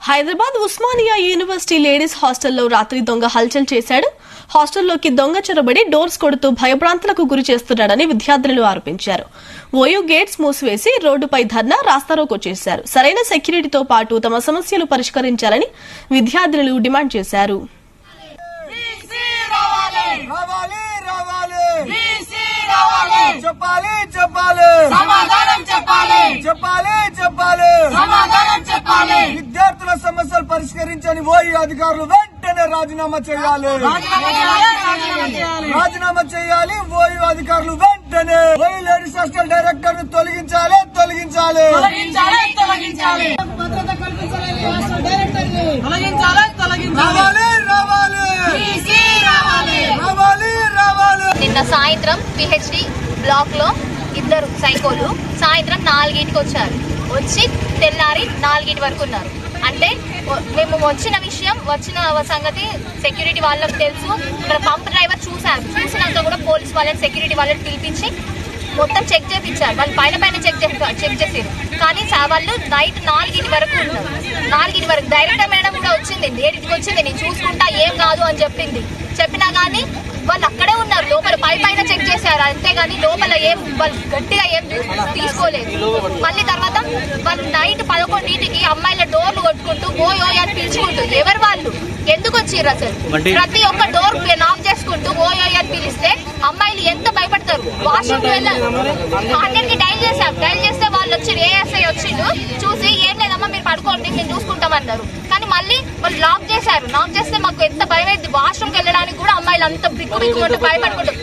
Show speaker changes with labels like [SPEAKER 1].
[SPEAKER 1] Hyderabad Osmania university ladies హాస్టల్లో రాత్రి దొంగ హల్చల్ చేశాడు. హాస్టల్లోకి దొంగ చొరబడి డోర్స్ కొడుతూ భయభ్రాంతులకు గురి చేస్తున్నాడని విద్యార్థులు ఆరోపించారు. ఓయూ గేట్స్ మూసివేసి రోడ్డుపై ధర్నా రాస్తారోకో చేశారు. సరైన సెక్యూరిటీతో పాటు తమ సమస్యలు పరిష్కరించాలని విద్యార్థులు డిమాండ్ చేశారు.
[SPEAKER 2] చెప్పాలి చెప్పాలి సమాధానం చెప్పాలి చెప్పాలి చెప్పాలి సమాధానం చెప్పాలి. విద్యార్థుల సమస్యలు పరిష్కరించని ఓయూ అధికారులు వెంటనే రాజీనామా చేయాలి. రాజీనామా చేయాలి. ఓయూ అధికారులు వెంటనే ఓయూ లేడీస్ హాస్టల్ డైరెక్టర్ ను తొలగించాలి. తొలగించాలి తొలగించాలి. భద్రత కల్పించాలి. హాస్టల్ డైరెక్టర్ ని తొలగించాలి. రావాలి రావాలి రావాలి రావాలి.
[SPEAKER 3] నిన్న సాయంత్రం పిహెచ్డి బ్లాక్ లో ఇద్దరు సైకోలు సాయంత్రం 4కి వచ్చారు. వచ్చి తెల్లారి 4 వరకు ఉన్నారు. అంటే మేము వచ్చిన సంగతి సెక్యూరిటీ వాళ్ళకి తెలుసు. ఇక్కడ పంప్ డ్రైవర్ చూసినాక కూడా పోలీస్ వాళ్ళని సెక్యూరిటీ వాళ్ళని పిలిపించి మొత్తం చెక్ చేయించారు. వాళ్ళు పైన చెక్ చేసారు. కానీ వాళ్ళు నైట్ 4 వరకు ఉన్నారు. 4 వరకు డైరెక్టర్ మేడం కూడా వచ్చింది. 7కి వచ్చింది. నేను చూసుకుంటా ఏం కాదు అని చెప్పినా కానీ వాళ్ళు అక్కడే ఉన్నారు. లోపల పైన చెక్ చేశారు అంతేగాని లోపల వాళ్ళు గట్టిగా ఏం తీసుకోలేదు. మళ్ళీ తర్వాత వాళ్ళు నైట్ 11కి అమ్మాయిల డోర్లు కొట్టుకుంటూ ఓయో అని పిలుచుకుంటూ ఎవరు వాళ్ళు ఎందుకు వచ్చిర్రు అసలు? ప్రతి ఒక్క డోర్ నాక్ చేసుకుంటూ ఓయో అని పిలిస్తే అమ్మాయిలు ఎంత భయపడతారు. వాష్రూమ్ వెళ్ళారు. 100కి డైల్ చేస్తే వాళ్ళు వచ్చి ఏఎస్ఐ వచ్చిండు. చూసి ఏం లేదమ్మా మీరు పడుకోండి మేము చూసుకుంటామన్నారు. కానీ మళ్ళీ వాళ్ళు లాక్ చేశారు. లాక్ చేస్తే మాకు ఎంత భయం అయింది. వాష్రూమ్కి వెళ్ళడానికి కూడా అమ్మాయిలు అంత బిక్కు భయపడుకుంటారు.